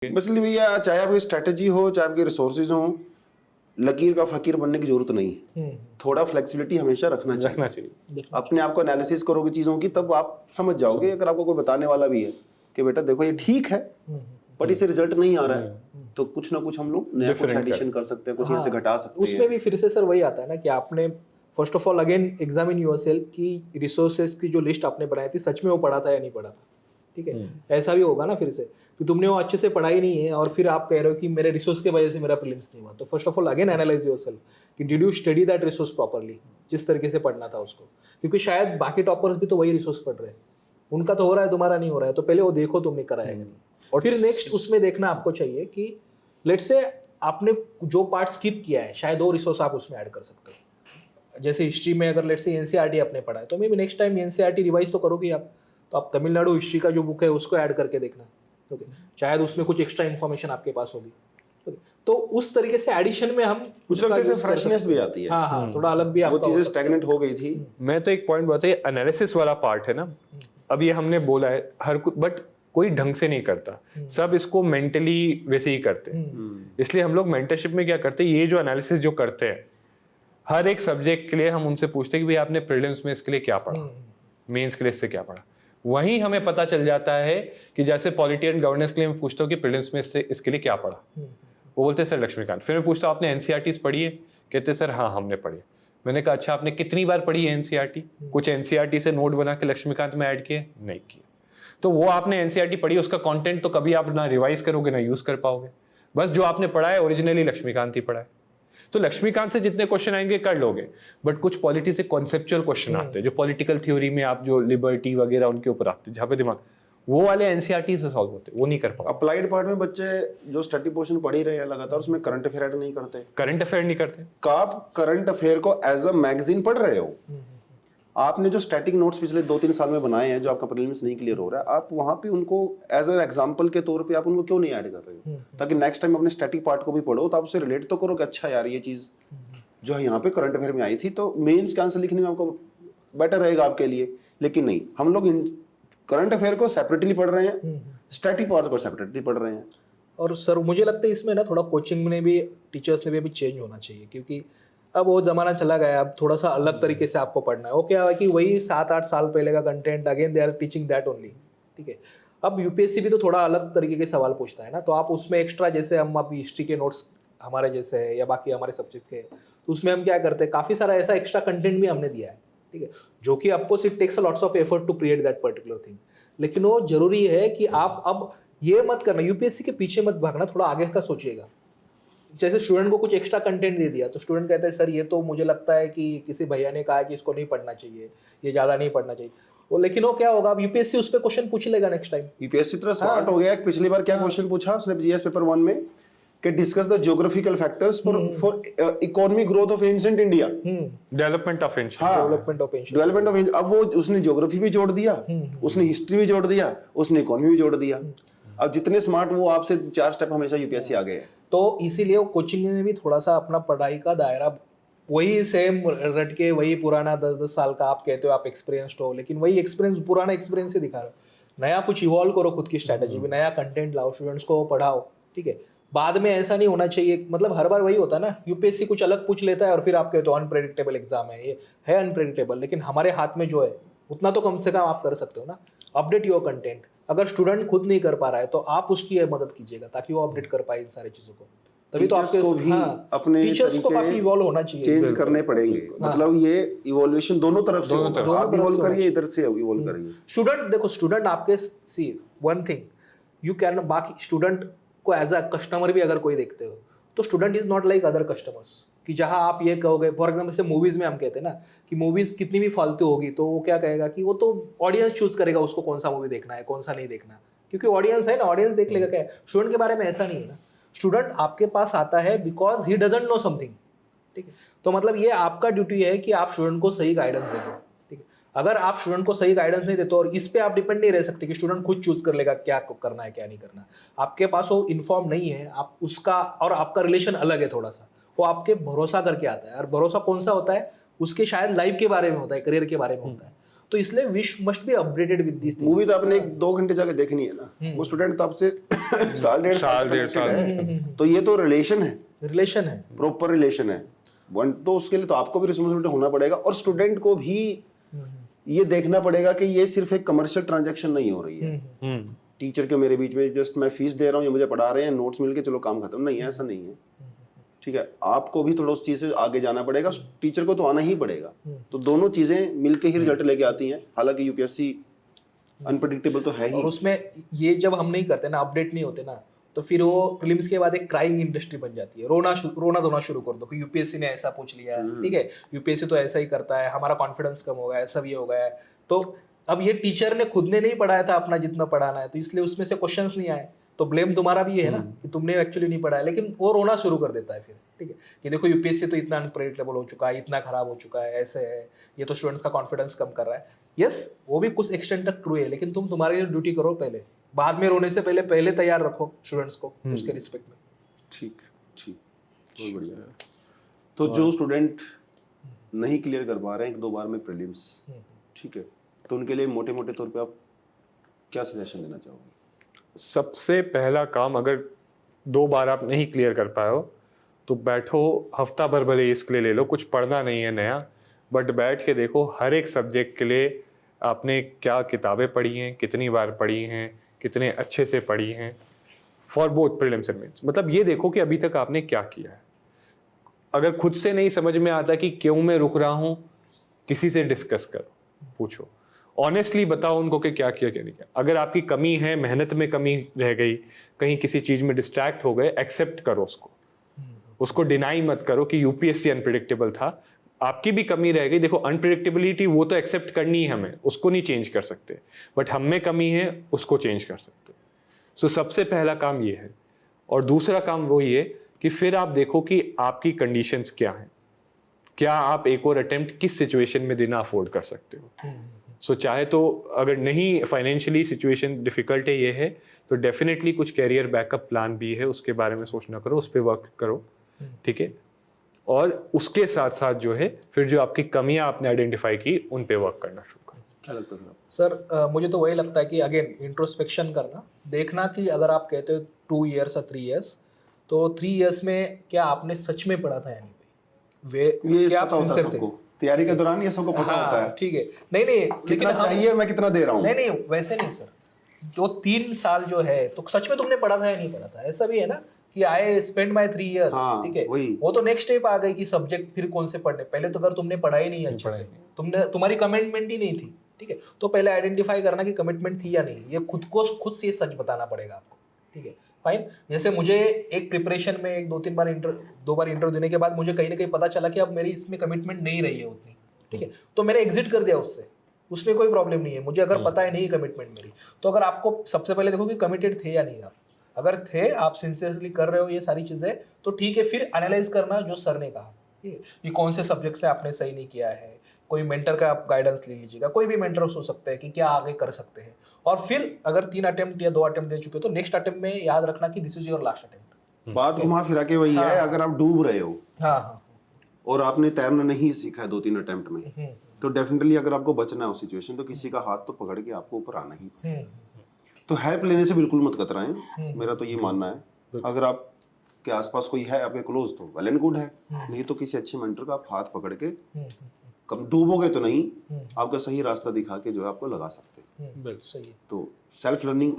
इसलिए भैया चाहे आपकी स्ट्रेटेजी हो चाहे आपके रिसोर्सेज हो, लकीर का फकीर बनने की जरूरत नहीं है। थोड़ा फ्लेक्सिबिलिटी हमेशा रखना चाहिए। अपने आप को एनालिसिस करोगे चीजों की तब आप समझ जाओगे। अगर आपको कोई बताने वाला भी है कि बेटा देखो ये ठीक है बट इसे रिजल्ट नहीं आ रहा है, तो कुछ ना कुछ हम लोग नया कुछ एडिशन कर सकते हैं, कुछ यहाँ से घटा सकते हैं। उसमें भी फिर से सर वही आता है ना कि आपने first of all again examine yourself कि रिसोर्सेज की जो लिस्ट आपने बनाई थी सच में वो पढ़ा था या नहीं पढ़ा था। ठीक है, ऐसा भी होगा ना फिर से कि तुमने वो अच्छे से पढ़ाई नहीं है और फिर आप कह रहे हो कि मेरे रिसोर्स की वजह से मेरा प्रीलिम्स नहीं हुआ। तो first of all again analyse yourself कि did you study that resource properly, जिस तरीके से पढ़ना था उसको, क्योंकि शायद बाकी टॉपर्स भी तो वही रिसोर्स पढ़ रहे हैं, उनका तो हो रहा है तुम्हारा नहीं हो रहा है, तो पहले वो देखो तुमने कराया नहीं। और फिर नेक्स्ट उसमें देखना आपको चाहिए कि लेट्स से आपने जो पार्ट स्किप किया है शायद वो रिसोर्स आप उसमें ऐड कर सकते हो। जैसे हिस्ट्री में अगर लेट्स से एनसीईआरटी आपने पढ़ा है तो may be next time NCERT revise तो करोगे आप, तो आप तमिलनाडु हिस्ट्री का जो बुक है उसको ऐड करके देखना। ओके, शायद उसमें कुछ एक्स्ट्रा इन्फॉर्मेशन आपके पास होगी। ओके, तो उस तरीके से एडिशन में हम कुछ लगता है फ्रेशनेस भी आती है। हाँ, थोड़ा अलग भी वो चीजें स्टैग्नेंट हो गई थी। मैं तो एक पॉइंट बताइए, एनालिसिस वाला पार्ट है ना, अब ये हमने बोला है बट कोई ढंग से नहीं करता, सब इसको मेंटली वैसे ही करते हैं। इसलिए हम लोग मेंटरशिप में क्या करते हैं, ये जो एनालिसिस जो करते हैं हर एक सब्जेक्ट के लिए हम उनसे पूछते हैं कि भाई आपने प्रीलिम्स में इसके लिए क्या पढ़ा, मेंस के लिए इससे क्या पढ़ा। वहीं हमें पता चल जाता है कि जैसे पॉलिटी एंड गवर्नेंस के लिए मैं पूछता हूँ कि प्रीलिम्स में इसके लिए क्या पढ़ा, वो बोलते हैं सर लक्ष्मीकांत। फिर मैं पूछता हूँ आपने एनसीईआरटीज पढ़ी है, कहते सर हाँ हमने पढ़ी। मैंने कहा अच्छा आपने कितनी बार पढ़ी है एनसीईआरटी, कुछ एनसीईआरटी से नोट बना के लक्ष्मीकांत में ऐड किए, नहीं किए। तो वो आपने एनसीईआरटी पढ़ी, उसका कंटेंट तो कभी आप ना रिवाइज करोगे ना यूज कर पाओगे, बस जो आपने पढ़ा है ओरिजिनली लक्ष्मीकांत ही पढ़ा है। तो लक्ष्मीकांत से जितने क्वेश्चन आएंगे कर लोगे, बट कुछ पॉलिटी से कॉन्सेप्चुअल क्वेश्चन आते हैं जो पॉलिटिकल थ्योरी में आप जो लिबर्टी वगैरह उनके ऊपर आते हैं जहाँ पे दिमाग, वो वाले एनसीईआरटी से सॉल्व होते हैं, वो नहीं कर पाओगे। अप्लाइड पार्ट में बच्चे जो स्टडी पोर्शन पढ़ ही रहे हैं लगातार, उसमें करंट अफेयर ऐड नहीं करते। करंट अफेयर नहीं करते, आप करंट अफेयर को एज अ मैगजीन पढ़ रहे हो। आपने जो स्टैटिक नोट्स पिछले 2-3 साल में बनाए हैं जो आपका प्रीलिम्स नहीं क्लियर हो रहा है, आप वहां पे उनको एज एन एग्जांपल के तौर पे आप उनको क्यों नहीं ऐड कर रहे हो, ताकि नेक्स्ट टाइम अपने स्टैटिक पार्ट को भी पढ़ो तो आप उससे रिलेट तो करो कि अच्छा यार ये चीज जो है यहाँ पे करंट अफेयर में आई थी, तो मेंस के आंसर लिखने में आपको बेटर रहेगा आपके लिए। लेकिन नहीं, हम लोग करंट अफेयर को सेपरेटली पढ़ रहे हैं, स्टैटिक पार्ट को सेपरेटली पढ़ रहे हैं। और सर मुझे लगता है इसमें ना थोड़ा कोचिंग में भी टीचर्स ने भी अभी चेंज होना चाहिए, क्योंकि अब वो ज़माना चला गया, अब थोड़ा सा अलग तरीके से आपको पढ़ना है। वो क्या है कि वही 7-8 साल पहले का content again they are teaching that only. ठीक है, अब यूपीएससी भी तो थोड़ा अलग तरीके के सवाल पूछता है ना, तो आप उसमें एक्स्ट्रा जैसे हम अभी हिस्ट्री के नोट्स हमारे जैसे है या बाकी हमारे सब्जेक्ट के, तो उसमें हम क्या करते हैं काफ़ी सारा ऐसा एक्स्ट्रा कंटेंट भी हमने दिया है। ठीक है, जो कि of course it takes a lots of effort to create that particular thing, लेकिन वो जरूरी है कि आप अब ये मत करना, यूपीएससी के पीछे मत भागना, थोड़ा आगे का सोचिएगा। जैसे स्टूडेंट को कुछ एक्स्ट्रा कंटेंट दे दिया तो स्टूडेंट कहता है सर ये तो मुझे लगता है कि किसी भैया ने कहा है कि इसको नहीं पढ़ना चाहिए, ये ज़्यादा नहीं पढ़ना चाहिए, वो लेकिन वो क्या होगा, अब यूपीएससी उस पर क्वेश्चन पूछ लेगा नेक्स्ट टाइम। यूपीएससी तरह स्मार्ट हो गया। पिछली बार क्या क्वेश्चन पूछा उसने जीएस पेपर 1 में कि discuss the geographical factors for economic growth of ancient India, development of ancient, development of ancient, development of. अब वो उसने ज्योग्राफी भी जोड़ दिया, उसने हिस्ट्री भी जोड़ दिया, उसने इकोनॉमी भी जोड़ दिया। अब जितने स्मार्ट वो आपसे 4 स्टेप हमेशा यूपीएससी आगे है। तो इसीलिए वो कोचिंग ने भी थोड़ा सा अपना पढ़ाई का दायरा वही सेम रट के वही पुराना 10-10 साल का आप कहते हो आप एक्सपीरियंस्ड हो, लेकिन वही एक्सपीरियंस पुराना एक्सपीरियंस ही दिखा रहे हो। नया कुछ इवॉल्व करो, खुद की स्ट्रैटेजी में नया कंटेंट लाओ, स्टूडेंट्स को पढ़ाओ। ठीक है, बाद में ऐसा नहीं होना चाहिए, मतलब हर बार वही होता है ना, यूपीएससी कुछ अलग पूछ लेता है और फिर आप कहते हो अनप्रेडिक्टेबल एग्जाम है, ये है अनप्रेडिक्टेबल, लेकिन हमारे हाथ में जो है उतना तो कम से कम आप कर सकते हो ना, अपडेट योर कंटेंट। अगर स्टूडेंट खुद नहीं कर पा रहा है तो आप उसकी मदद कीजिएगा ताकि वो अपडेट कर पाए इन सारी चीजों को। तभी तो आपके को भी अपने टीचर्स को काफी इवॉल्व होना चाहिए, चेंज करने पड़ेंगे। मतलब ये इवोल्यूशन दोनों तरफ से होगा, आप इवॉल्व करिए, इधर से इवॉल्व करिए। स्टूडेंट देखो, स्टूडेंट आपके सी वन थिंग यू कैन, बाकी स्टूडेंट को एज अ कस्टमर भी अगर कोई देखते हो तो student is not like other customers, कि जहां आप ये कहोगे, फॉर एग्जाम्पल से मूवीज में हम कहते हैं ना कि मूवीज कितनी भी फालतू होगी तो वो क्या कहेगा कि वो तो ऑडियंस चूज करेगा उसको कौन सा मूवी देखना है कौन सा नहीं देखना, क्योंकि ऑडियंस है ना, ऑडियंस देख लेगा। क्या है, स्टूडेंट के बारे में ऐसा नहीं है ना, स्टूडेंट आपके पास आता है because he doesn't know something. ठीक है, तो मतलब ये आपका ड्यूटी है कि आप स्टूडेंट को सही गाइडेंस दे दो। ठीक है, अगर आप स्टूडेंट को सही गाइडेंस नहीं देते और इस पे आप डिपेंड नहीं रह सकते कि स्टूडेंट खुद चूज कर लेगा क्या करना है क्या नहीं करना, आपके पास वो इन्फॉर्म नहीं है, आप उसका और आपका रिलेशन अलग है थोड़ा सा, वो आपके भरोसा करके आता है। और भरोसा कौन सा होता है, उसके शायद लाइफ के बारे में होता है, करियर के बारे में होता है। तो इसलिए we must be updated with this movie तो आपने 2 घंटे जाके देखनी है ना, वो स्टूडेंट तो आपसे साल डेढ़ साल है, तो ये तो रिलेशन है, रिलेशन है। प्रॉपर रिलेशन है वन, तो उसके लिए तो आपको भी रिस्पॉन्सिबिलिटी होना पड़ेगा और स्टूडेंट को भी ये देखना पड़ेगा कि ये सिर्फ एक कमर्शियल ट्रांजैक्शन नहीं हो रही है टीचर के मेरे बीच में, जस्ट मैं फीस दे रहा हूँ, ये मुझे पढ़ा रहे हैं, नोट्स मिलके चलो काम खत्म, नहीं ऐसा नहीं है। ठीक है, आपको भी थोड़ा उस चीज से आगे जाना पड़ेगा, टीचर को तो आना ही पड़ेगा, तो दोनों चीजें मिलके ही रिजल्ट लेके आती हैं। हालांकि यूपीएससी अनप्रेडिक्टेबल तो है ही, और उसमें ये जब हम नहीं करते ना, अपडेट नहीं होते ना, तो फिर वो प्रीलिम्स के बाद एक क्राइंग इंडस्ट्री बन जाती है, रोना धोना शुरू कर दो कि यूपीएससी ने ऐसा पूछ लिया है, ठीक है, यूपीएससी तो ऐसा ही करता है, हमारा कॉन्फिडेंस कम हो गया है, सब ये हो गया है। तो अब ये टीचर ने खुद ने नहीं पढ़ाया था अपना जितना पढ़ाना है, तो इसलिए उसमें से क्वेश्चंस नहीं आए, तो ब्लेम तुम्हारा भी है ना कि तुमने एक्चुअली नहीं पढ़ाया, लेकिन वो रोना शुरू कर देता है फिर, ठीक है, कि देखो यूपीएससी तो इतना अनप्रेडिक्टेबल हो चुका है, इतना खराब हो चुका है, ऐसे है, ये तो स्टूडेंट्स का कॉन्फिडेंस कम कर रहा है। यस, वो भी कुछ एक्सटेंट तक ट्रू है, लेकिन तुम तुम्हारी ड्यूटी करो पहले, बाद में रोने से पहले तैयार रखो स्टूडेंट्स को उसके रिस्पेक्ट में। ठीक ठीक, बहुत बढ़िया है। तो जो स्टूडेंट नहीं क्लियर कर पा रहे हैं 1-2 बार में प्रीलिम्स, ठीक है, तो उनके लिए मोटे मोटे तौर पे आप क्या सजेशन देना चाहोगे? सबसे पहला काम, अगर 2 बार आप नहीं क्लियर कर पाए हो तो बैठो, हफ्ता भर भले इसके लिए ले लो, कुछ पढ़ना नहीं है नया, बट बैठ के देखो हर एक सब्जेक्ट के लिए आपने क्या किताबें पढ़ी हैं, कितनी बार पढ़ी हैं, कितने अच्छे से पढ़ी हैं, for both prelims and mains. मतलब ये देखो कि अभी तक आपने क्या किया है। अगर खुद से नहीं समझ में आता कि क्यों मैं रुक रहा हूँ, किसी से डिस्कस करो, पूछो, ऑनेस्टली बताओ उनको कि क्या किया क्या नहीं किया। अगर आपकी कमी है, मेहनत में कमी रह गई, कहीं किसी चीज़ में डिस्ट्रैक्ट हो गए, एक्सेप्ट करो उसको डिनाई मत करो कि यूपीएससी अनप्रिडिक्टेबल था, आपकी भी कमी रह गई। देखो अनप्रिडिक्टेबिलिटी वो तो एक्सेप्ट करनी है हमें, उसको नहीं चेंज कर सकते, बट हम में कमी है उसको चेंज कर सकते। सो सबसे पहला काम ये है। और दूसरा काम वो ये कि फिर आप देखो कि आपकी कंडीशंस क्या हैं, क्या आप एक और अटेम्प्ट किस सिचुएशन में देना अफोर्ड कर सकते हो। सो चाहे तो अगर नहीं फाइनेंशियली सिचुएशन डिफिकल्ट है, ये है, तो डेफिनेटली कुछ कैरियर बैकअप प्लान भी है, उसके बारे में सोचना करो, उस पर वर्क करो, ठीक है। और उसके साथ साथ जो है फिर जो आपकी कमियां आपने आइडेंटिफाई की उन पे वर्क करना शुरू करो। क्या लगता है सर? मुझे तो वही लगता है कि अगेन इंट्रोस्पेक्शन करना, देखना कि अगर आप कहते हो 2 ईयर्स या 3 ईयर्स, तो 3 ईयर्स में क्या आपने सच में पढ़ा था या नहीं, ये क्या आप पता होता है सिंसियर थे? सबको, तैयारी के दौरान ये सबको पता होता है। ठीक है, नहीं लेकिन कितना चाहिए, मैं कितना दे रहा हूँ। नहीं वैसे नहीं सर, जो 3 साल जो है तो सच में तुमने पढ़ा था या नहीं पढ़ा था, ऐसा भी है ना कि आई स्पेंड माय 3 इयर्स, ठीक है, वो तो नेक्स्ट स्टेप आ गई कि सब्जेक्ट फिर कौन से पढ़ने। पहले तो अगर तुमने पढ़ा ही नहीं अच्छे से, तुम्हारी कमिटमेंट ही नहीं थी, ठीक है, तो पहले आइडेंटिफाई करना कि कमिटमेंट थी या नहीं, ये खुद से सच बताना पड़ेगा आपको, ठीक है, फाइन। जैसे मुझे एक प्रिपरेशन में 2 बार इंटरव्यू देने के बाद मुझे कहीं ना कहीं पता चला कि अब मेरी इसमें कमिटमेंट नहीं रही है उतनी, ठीक है, तो मैंने एग्जिट कर दिया उसमें कोई प्रॉब्लम नहीं है। मुझे अगर पता है नहीं कमिटमेंट मेरी, तो अगर आपको सबसे पहले देखो कि कमिटेड थे या नहीं आप, अगर थे, आप सिंसियरली कर रहे हो ये सारी चीजें, तो ठीक है, फिर एनालाइज करना जो सर ने कहा, ठीक है, कि कौन से सब्जेक्ट से आपने सही नहीं किया है, कोई मेंटर का आप गाइडेंस ले लीजिएगा, कोई भी मेंटर हो सकता है कि क्या आगे कर सकते हैं। और फिर अगर 3 अटेम्प्ट या 2 अटेम्प्ट दे चुके हो तो नेक्स्ट अटेम्प्ट में याद रखना कि this is your last attempt. बात घुमा फिरा के वही है, अगर आप डूब रहे हो हाँ और आपने तैरना नहीं सीखा है 2-3 अटेम्प्ट में, तो डेफिनेटली अगर आपको बचना है उस सिचुएशन, तो किसी का हाथ तो पकड़ के आपको ऊपर आना ही पड़ेगा। तो हेल्प लेने से बिल्कुल मत कतराएं, मेरा तो ये मानना है। अगर आप के आसपास कोई है आपके क्लोज तो वेल एंड गुड है, नहीं तो किसी अच्छे मेंटर का आप हाथ पकड़ के, कम डूबोगे तो नहीं, आपका सही रास्ता दिखा के जो है आपको लगा सकते हैं। सही है। तो सेल्फ लर्निंग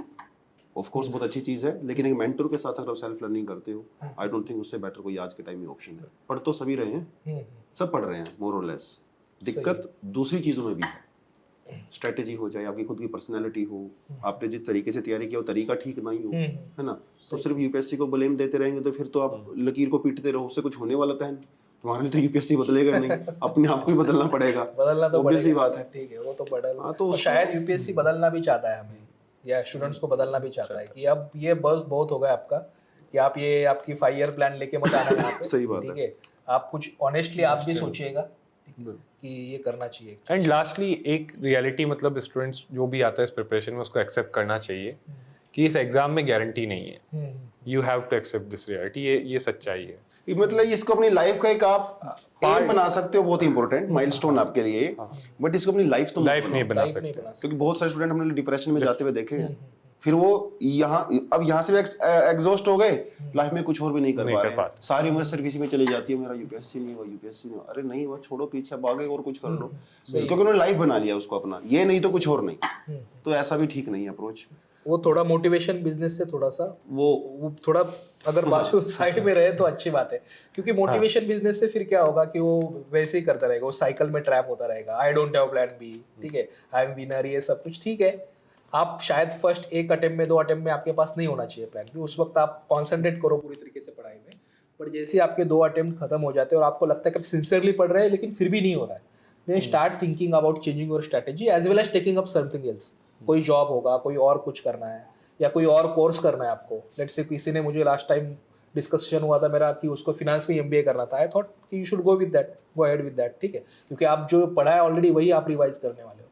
ऑफ कोर्स बहुत अच्छी चीज है, लेकिन एक मेंटर के साथ अगर आप सेल्फ लर्निंग करते हो, आई डोंट थिंक उससे बेटर कोई आज के टाइम में ऑप्शन है। पढ़ तो सभी रहे हैं, सब पढ़ रहे हैं मोर और लेस। दिक्कत दूसरी चीजों में भी है, स्ट्रेटेजी हो जाए, आपकी खुद की पर्सनैलिटी हो, आपने जिस तरीके से तैयारी किया वो तरीका ठीक नहीं हो, है ना, तो सिर्फ यूपीएससी को ब्लेम देते रहेंगे तो फिर तो आप लकीर को पीटते रहो, उससे कुछ होने वाला तो है नहीं। तुम्हारे लिए तो यूपीएससी बदलेगा नहीं, अपने आप को ही बदलना पड़ेगा, बदलना तो ऑब्वियसली बात है, ठीक है, वो तो बदल। हाँ, तो शायद यूपीएससी बदलना भी चाहता है हमें, या स्टूडेंट्स को बदलना भी चाहता है कि अब ये बस बहुत हो गया आपका, कि आप ये आपकी 5 ईयर प्लान लेके मत आना यहाँ पे। सही बात ठीक है, आप कुछ ऑनेस्टली आप भी सोचिएगा कि ये करना चाहिए। एंड लास्टली एक रियलिटी, मतलब स्टूडेंट्स जो भी आता है इस प्रिपरेशन में उसको एक्सेप्ट करना चाहिए कि इस एग्जाम में गारंटी नहीं है। You have to accept this reality, ये सच्चाई है। ये मतलब इसको अपनी लाइफ का एक आप एम बना सकते हो, बहुत इंपॉर्टेंट माइलस्टोन आपके लिए, बट इसको अपनी लाइफ तो लाइफ नहीं बना लाइफ नहीं सकते। बना सकते। क्योंकि बहुत सारे स्टूडेंट हमने डिप्रेशन में जाते हुए देखे हैं, फिर वो यहाँ से एग्जॉस्ट हो गए, लाइफ में कुछ और भी नहीं कर पा रहे हैं, सारी उम्र सिर्फ इसी में चली जाती है, मेरा यूपीएससी नहीं हुआ, यूपीएससी नहीं हुआ। अरे नहीं हुआ, छोड़ो पीछे, अब आगे और कुछ कर लो, क्योंकि उन्होंने लाइफ बना लिया उसको अपना, ये नहीं तो कुछ और नहीं। तो ऐसा भी ठीक नहीं है अप्रोच। वो थोड़ा मोटिवेशन बिजनेस से थोड़ा सा वो थोड़ा अगर बाजू साइड में रहे तो अच्छी बात है, क्योंकि मोटिवेशन बिजनेस से फिर क्या होगा कि वो वैसे ही करता रहेगा, वो साइकिल में ट्रैप होता रहेगा। I don't have plan B, ठीक है, आई एम विनर, ये सब कुछ ठीक है। आप शायद फर्स्ट एक अटेम्प्ट में 2 अटेम्प्ट में आपके पास नहीं होना चाहिए प्लान बी, उस वक्त आप कॉन्सेंट्रेट करो पूरी तरीके से पढ़ाई में। बट जैसे ही आपके 2 अटेम्प्ट खत्म हो जाते हैं और आपको लगता है कि आप सिंसियरली पढ़ रहे हैं लेकिन फिर भी नहीं हो रहा है, then start thinking about changing your strategy as well as taking up something else. कोई जॉब होगा, कोई और कुछ करना है, या कोई और कोर्स करना है आपको। लेट्स से किसी ने मुझे लास्ट टाइम डिस्कशन हुआ था मेरा कि उसको फिनांस में एमबीए करना था, आई थॉट कि you should go with that, go ahead with that, ठीक है, क्योंकि आप जो पढ़ा है ऑलरेडी वही आप रिवाइज करने वाले हो।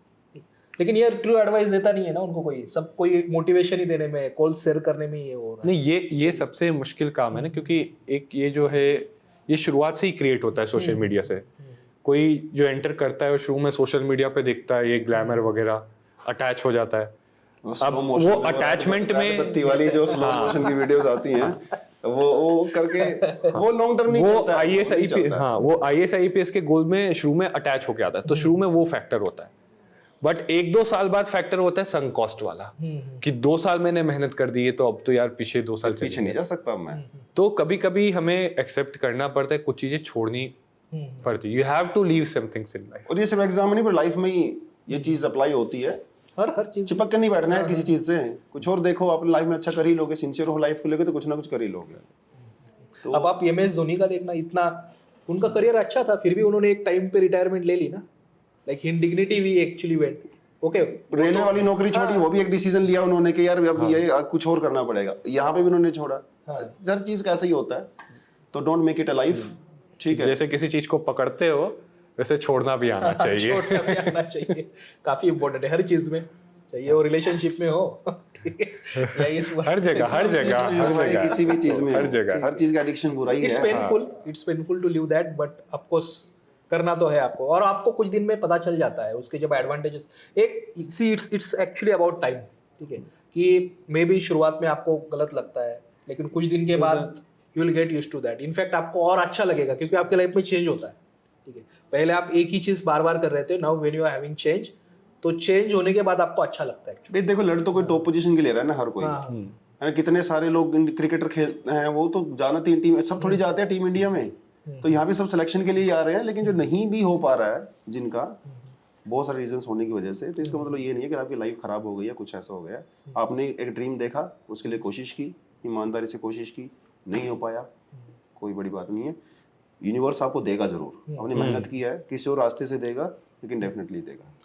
लेकिन ये ट्रू एडवाइस देता नहीं है ना उनको कोई, सब कोई मोटिवेशन ही देने में, कॉल शेयर करने में ये हो रहा है। नहीं, ये सबसे मुश्किल काम है ना, क्योंकि एक ये जो है ये शुरुआत से ही क्रिएट होता है सोशल मीडिया से। कोई जो एंटर करता है वो शुरू में सोशल मीडिया पे देखता है ये ग्लैमर वगैरह, अटैच हो जाता है। अब वो अटैचमेंट में बत्ती वाली जो स्लो मोशन की वीडियोस आती हैं, वो करके वो लॉन्ग टर्म नहीं चलता है, आईएएस आईपीएस, हाँ, वो आईएएस आईपीएस के गोल में शुरू में अटैच होके आता है, तो शुरू में वो फैक्टर होता है। बट 1-2 साल बाद फैक्टर होता है संक कॉस्ट वाला, कि 2 साल मैंने मेहनत कर दी है तो अब तो यार पीछे 2 साल पीछे नहीं जा सकता मैं। तो कभी कभी हमें एक्सेप्ट करना पड़ता है, कुछ चीजें छोड़नी पड़ती है। You have to leave some things in life. और ये सिर्फ एग्जाम नहीं, पर लाइफ में ही ये चीज अप्लाई होती है। हर चीज चिपक के नहीं बैठना है किसी चीज से, कुछ और देखो, आप लाइफ में अच्छा कर ही लोगे, सिंसियर हो लाइफ को लेकर तो कुछ ना कुछ कर ही लोगे। तो अब आप एमएस धोनी का देखना, इतना उनका करियर अच्छा था, फिर भी उन्होंने एक टाइम पे रिटायरमेंट ले ली ना, like in dignity we actually went. Okay, railway वाली नौकरी छोड़ी, वो भी एक डिसीजन लिया उन्होंने कि यार अब ये कुछ और करना पड़ेगा, यहाँ पे भी उन्होंने छोड़ा। हर चीज का ऐसा ही होता है, तो don't make it a life, ठीक है। जैसे किसी चीज को पकड़ते हो वैसे छोड़ना भी आना चाहिए। छोड़ना भी आना चाहिए, काफी इंपॉर्टेंट है, हर चीज में चाहिए, वो रिलेशनशिप में हो, ठीक है, या इस हर जगह किसी भी चीज में, हर जगह हर चीज का एडिक्शन बुरा ही है। It's painful to live that, but of course करना तो है आपको, और आपको कुछ दिन में पता चल जाता है उसके जब एडवांटेजेस। एक इट्स एक्चुअली अबाउट टाइम, ठीक है, कि मे बी शुरुआत में आपको गलत लगता है, लेकिन कुछ दिन के बाद you will get used to that. In fact आपको और अच्छा लगेगा, क्योंकि आपके लाइफ में चेंज होता है, ठीक है। पहले आप एक ही चीज बार बार कर रहे थे, now when you are having change, तो चेंज होने के बाद आपको अच्छा लगता है एक्चुअली। देखो, लड़ तो कोई टॉप पोजीशन के लिए रहा है ना हर कोई, है। कितने सारे लोग क्रिकेटर खेलते हैं, वो तो जाना 3 टीम, सब थोड़ी जाते हैं टीम इंडिया में, तो यहाँ पे सब सिलेक्शन के लिए ही आ रहे हैं। लेकिन जो नहीं भी हो पा रहा है, जिनका बहुत सारे रीजंस होने की वजह से, तो इसका मतलब ये नहीं है कि आपकी लाइफ खराब हो गई या कुछ ऐसा हो गया। आपने एक ड्रीम देखा, उसके लिए कोशिश की, ईमानदारी से कोशिश की, नहीं हो पाया, कोई बड़ी बात नहीं है। यूनिवर्स आपको देगा जरूर, आपने मेहनत की है, किसी और रास्ते से देगा, लेकिन डेफिनेटली देगा।